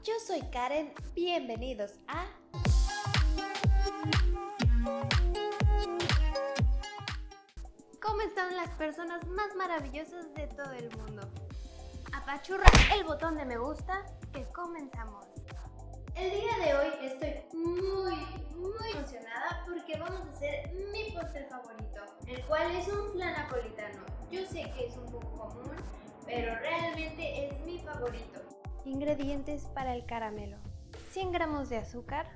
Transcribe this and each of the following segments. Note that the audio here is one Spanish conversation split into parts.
yo soy Karen, bienvenidos a... ¿Cómo están las personas más maravillosas de todo el mundo? Apachurra el botón de me gusta, que comenzamos. El día de hoy estoy muy emocionada porque vamos a hacer mi postre favorito, el cual es un flan napolitano. Yo sé que es un poco común, pero realmente es mi favorito. Ingredientes para el caramelo: 100 gramos de azúcar,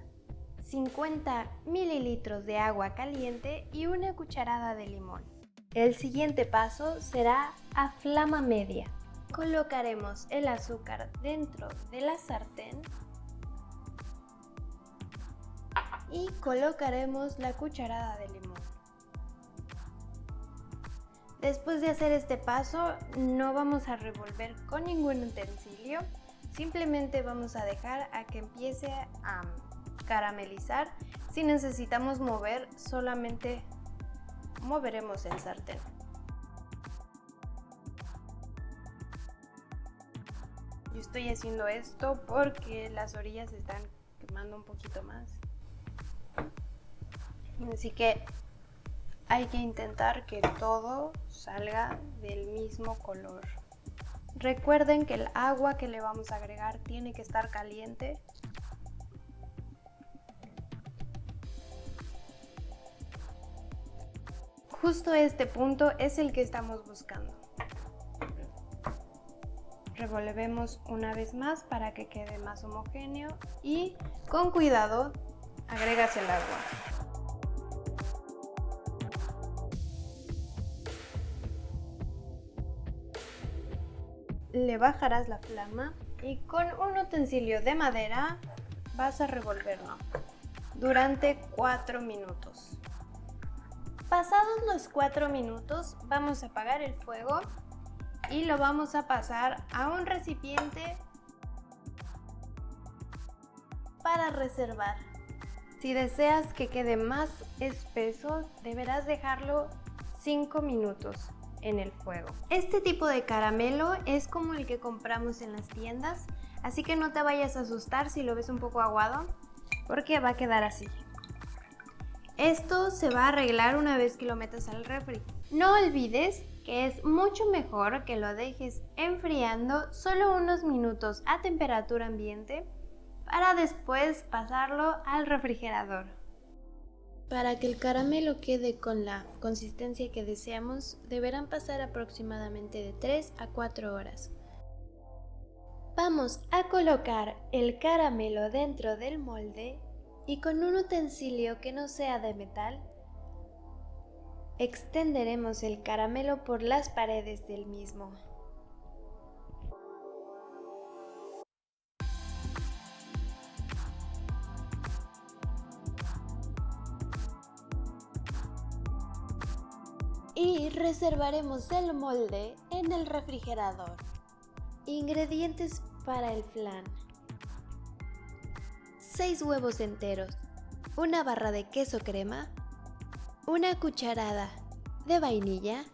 50 mililitros de agua caliente y una cucharada de limón. El siguiente paso será a flama media. Colocaremos el azúcar dentro de la sartén y colocaremos la cucharada de limón. Después de hacer este paso, no vamos a revolver con ningún utensilio, simplemente vamos a dejar a que empiece a caramelizar. Si necesitamos mover, solamente moveremos el sartén. Yo estoy haciendo esto porque las orillas se están quemando un poquito más. Así que hay que intentar que todo salga del mismo color. Recuerden que el agua que le vamos a agregar tiene que estar caliente. Justo este punto es el que estamos buscando. Revolvemos una vez más para que quede más homogéneo y con cuidado agregas el agua. Le bajarás la flama y con un utensilio de madera vas a revolverlo durante 4 minutos. Pasados los 4 minutos vamos a apagar el fuego y lo vamos a pasar a un recipiente para reservar. Si deseas que quede más espeso, deberás dejarlo 5 minutos en el fuego. Este tipo de caramelo es como el que compramos en las tiendas, así que no te vayas a asustar si lo ves un poco aguado, porque va a quedar así. Esto se va a arreglar una vez que lo metas al refri. No olvides que es mucho mejor que lo dejes enfriando solo unos minutos a temperatura ambiente para después pasarlo al refrigerador. Para que el caramelo quede con la consistencia que deseamos, deberán pasar aproximadamente de 3 a 4 horas. Vamos a colocar el caramelo dentro del molde y con un utensilio que no sea de metal, extenderemos el caramelo por las paredes del mismo. Y reservaremos el molde en el refrigerador. Ingredientes para el flan: 6 huevos enteros, una barra de queso crema, una cucharada de vainilla,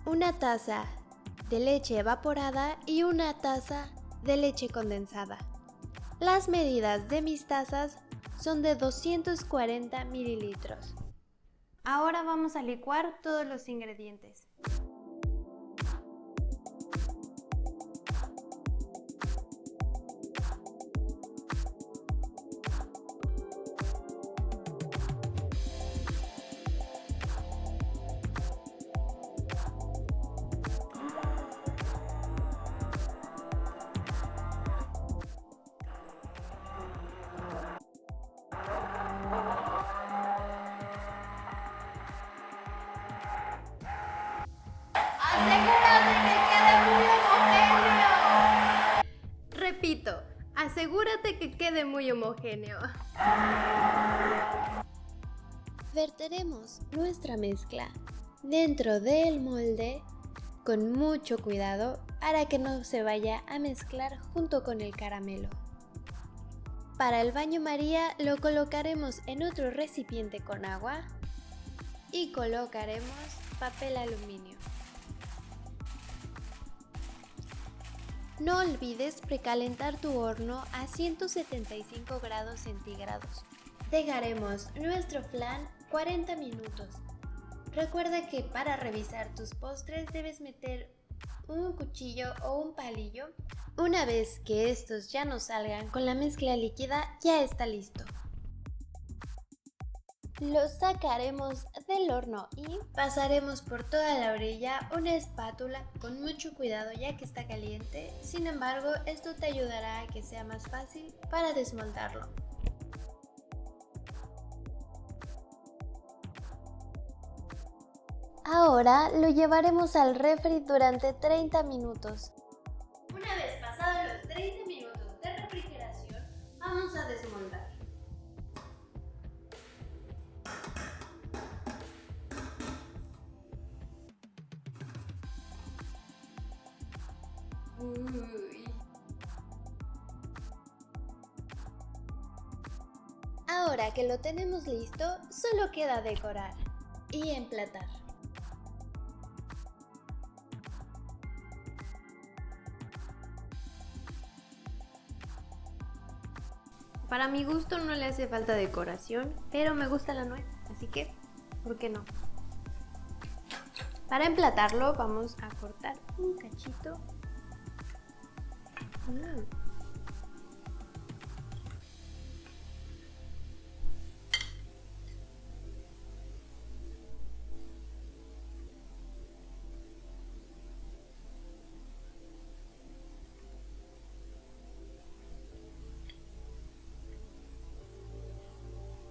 una taza de leche evaporada y una taza de leche condensada. Las medidas de mis tazas son de 240 mililitros. Ahora vamos a licuar todos los ingredientes. ¡Asegúrate que quede muy homogéneo! Repito, asegúrate que quede muy homogéneo. Verteremos nuestra mezcla dentro del molde con mucho cuidado para que no se vaya a mezclar junto con el caramelo. Para el baño María lo colocaremos en otro recipiente con agua y colocaremos papel aluminio. No olvides precalentar tu horno a 175 grados centígrados. Dejaremos nuestro flan 40 minutos. Recuerda que para revisar tus postres debes meter un cuchillo o un palillo. Una vez que estos ya no salgan con la mezcla líquida, ya está listo. Lo sacaremos del horno y pasaremos por toda la orilla una espátula con mucho cuidado ya que está caliente. Sin embargo, esto te ayudará a que sea más fácil para desmoldarlo. Ahora lo llevaremos al refri durante 30 minutos. Una vez pasados los 30 minutos de refrigeración, vamos a desmoldar. Ahora que lo tenemos listo, solo queda decorar y emplatar. Para mi gusto no le hace falta decoración, pero me gusta la nuez, así que, ¿por qué no? Para emplatarlo vamos a cortar un cachito.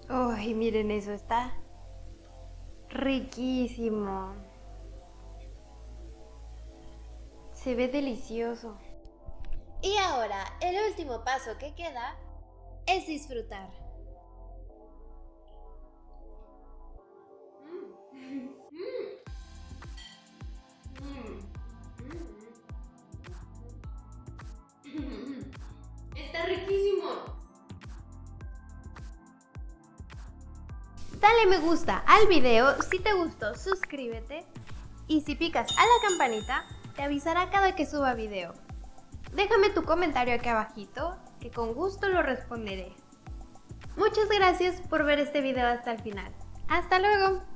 ¡Ay, miren eso! Está riquísimo. Se ve delicioso. Y ahora, el último paso que queda es disfrutar. Está riquísimo. Dale me gusta al video si te gustó, suscríbete y si picas a la campanita te avisará cada que suba video. Déjame tu comentario aquí abajito que con gusto lo responderé. Muchas gracias por ver este video hasta el final. ¡Hasta luego!